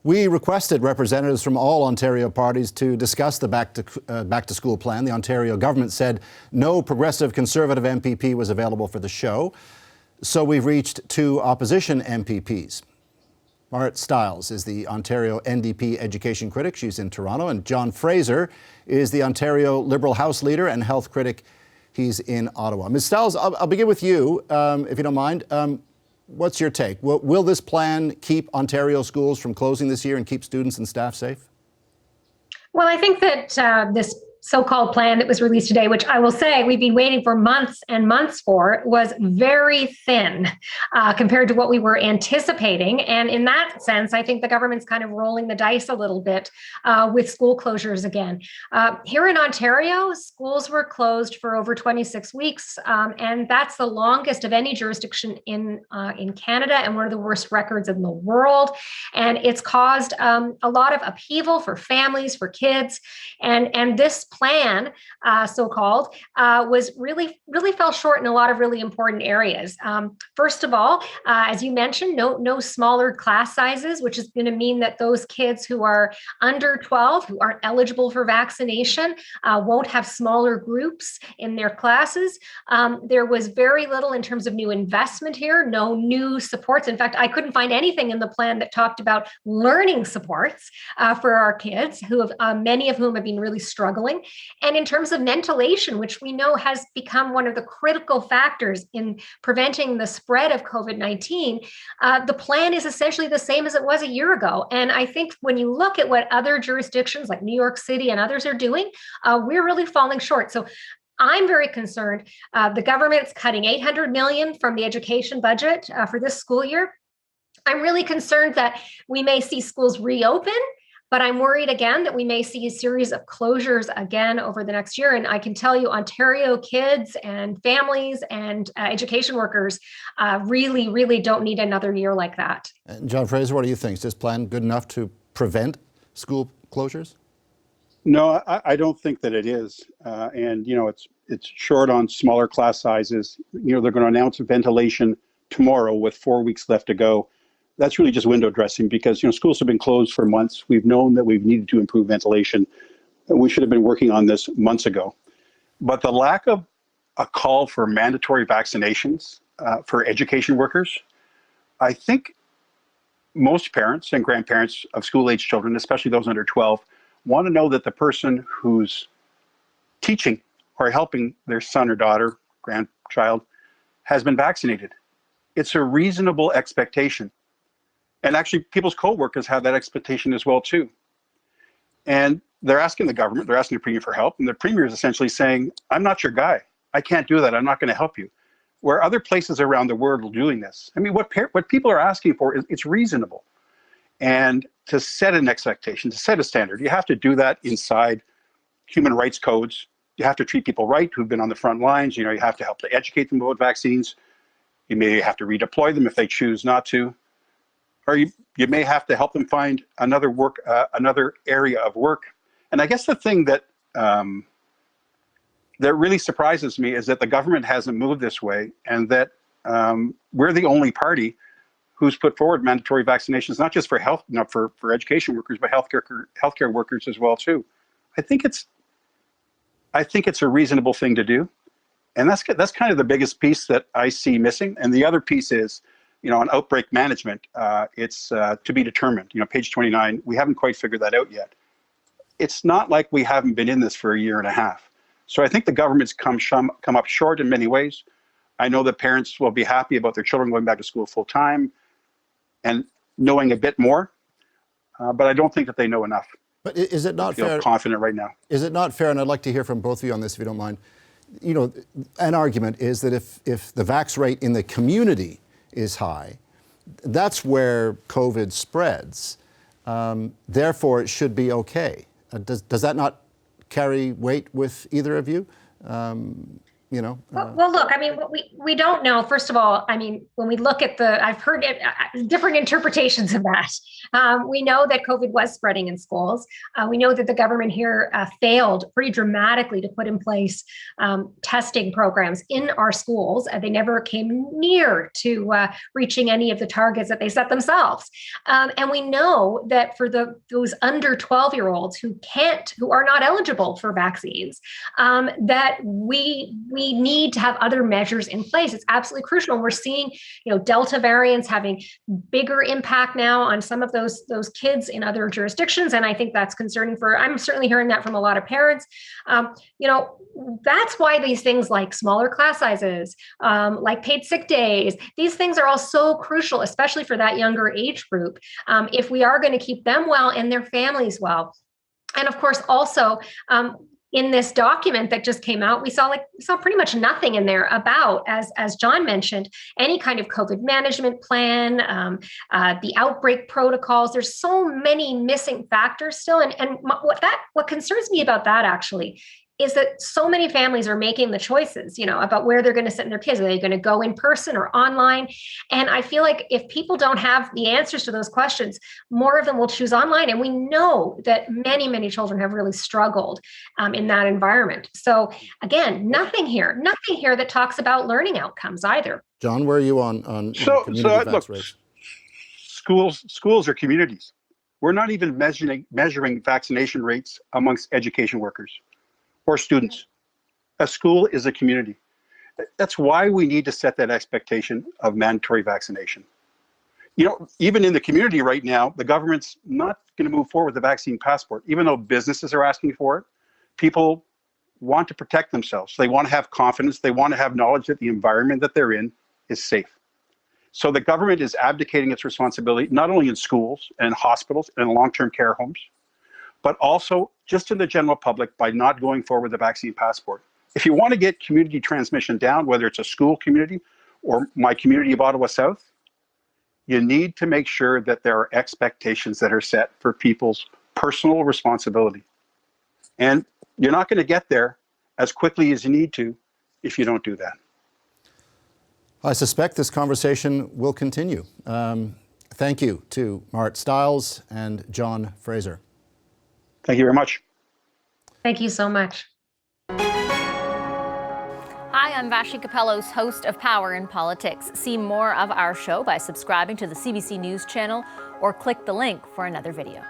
We requested representatives from all Ontario parties to discuss the back to school plan. The Ontario government said no progressive Conservative MPP was available for the show. So we've reached two opposition MPPs. Marit Stiles is the Ontario NDP education critic. She's in Toronto. And John Fraser is the Ontario Liberal House leader and health critic. He's in Ottawa. Ms. Stiles, I'll begin with you, if you don't mind. What's your take? Will this plan keep Ontario schools from closing this year and keep students and staff safe? Well, I think that this so-called plan that was released today, which I will say we've been waiting for months and months for, was very thin compared to what we were anticipating. And in that sense, I think the government's kind of rolling the dice a little bit with school closures again. Here in Ontario, schools were closed for over 26 weeks, and that's the longest of any jurisdiction in Canada and one of the worst records in the world. And it's caused a lot of upheaval for families, for kids, and this plan, so-called, was really fell short in a lot of really important areas. First of all, as you mentioned, no smaller class sizes, which is going to mean that those kids who are under 12, who aren't eligible for vaccination, won't have smaller groups in their classes. There was very little in terms of new investment here, no new supports. In fact, I couldn't find anything in the plan that talked about learning supports for our kids, who have many of whom have been really struggling. And in terms of ventilation, which we know has become one of the critical factors in preventing the spread of COVID-19, the plan is essentially the same as it was a year ago. And I think when you look at what other jurisdictions like New York City and others are doing, we're really falling short. So I'm very concerned. The government's cutting $800 million from the education budget for this school year. I'm really concerned that we may see schools reopen, but I'm worried again that we may see a series of closures again over the next year. And I can tell you, Ontario kids and families and education workers really don't need another year like that. And John Fraser, what do you think? Is this plan good enough to prevent school closures? No, I don't think that it is. And, you know, it's short on smaller class sizes. You know, they're going to announce ventilation tomorrow with 4 weeks left to go. That's really just window dressing because, you know, schools have been closed for months. We've known that we've needed to improve ventilation. We should have been working on this months ago. But the lack of a call for mandatory vaccinations for education workers, I think most parents and grandparents of school-age children, especially those under 12, want to know that the person who's teaching or helping their son or daughter, grandchild, has been vaccinated. It's a reasonable expectation. And actually, people's co-workers have that expectation as well, too. And they're asking the government, they're asking the Premier for help, and the Premier is essentially saying, I'm not your guy. I can't do that. I'm not going to help you. Where other places around the world are doing this. I mean, what people are asking for is it's reasonable. And to set an expectation, to set a standard, you have to do that inside human rights codes. You have to treat people right who've been on the front lines. You know, you have to help to educate them about vaccines. You may have to redeploy them if they choose not to. Or you may have to help them find another area of work. And I guess the thing that that really surprises me is that the government hasn't moved this way, and that we're the only party who's put forward mandatory vaccinations, not just for health, not for education workers, but healthcare workers as well too. I think it's a reasonable thing to do, and that's kind of the biggest piece that I see missing. And the other piece is, you know, on outbreak management, it's to be determined. You know, page 29, we haven't quite figured that out yet. It's not like we haven't been in this for a year and a half. So I think the government's come up short in many ways. I know that parents will be happy about their children going back to school full time and knowing a bit more, but I don't think that they know enough. But is it not fair? I feel confident right now. Is it not fair, and I'd like to hear from both of you on this if you don't mind, you know, an argument is that if the vax rate in the community is high, that's where COVID spreads. Therefore, it should be okay. Does that not carry weight with either of you? Well, look, I mean, what we don't know, first of all, I mean, when we look at I've heard different interpretations of that. We know that COVID was spreading in schools. We know that the government here failed pretty dramatically to put in place testing programs in our schools. They never came near to reaching any of the targets that they set themselves. And we know that for those under 12-year-olds who are not eligible for vaccines, that we need to have other measures in place. It's absolutely crucial. And we're seeing, Delta variants having bigger impact now on some of those kids in other jurisdictions. And I think that's concerning I'm certainly hearing that from a lot of parents. That's why these things like smaller class sizes, like paid sick days, these things are all so crucial, especially for that younger age group, if we are going to keep them well and their families well. And of course, also, in this document that just came out, we saw pretty much nothing in there about, as John mentioned, any kind of COVID management plan, the outbreak protocols. There's so many missing factors still. And what concerns me about that actually is that so many families are making the choices, about where they're going to send their kids. Are they going to go in person or online? And I feel like if people don't have the answers to those questions, more of them will choose online. And we know that many, many children have really struggled in that environment. So again, nothing here that talks about learning outcomes either. John, where are you on community vax rates? Schools are communities. We're not even measuring vaccination rates amongst education workers or students. A school is a community. That's why we need to set that expectation of mandatory vaccination. Even in the community right now, the government's not going to move forward with the vaccine passport, even though businesses are asking for it. People want to protect themselves. They want to have confidence. They want to have knowledge that the environment that they're in is safe. So the government is abdicating its responsibility, not only in schools and hospitals and long-term care homes, but also just in the general public by not going forward with the vaccine passport. If you want to get community transmission down, whether it's a school community or my community of Ottawa South, you need to make sure that there are expectations that are set for people's personal responsibility. And you're not going to get there as quickly as you need to if you don't do that. I suspect this conversation will continue. Thank you to Marit Stiles and John Fraser. Thank you very much. Thank you so much. Hi, I'm Vashi Capellos, host of Power in Politics. See more of our show by subscribing to the CBC News channel or click the link for another video.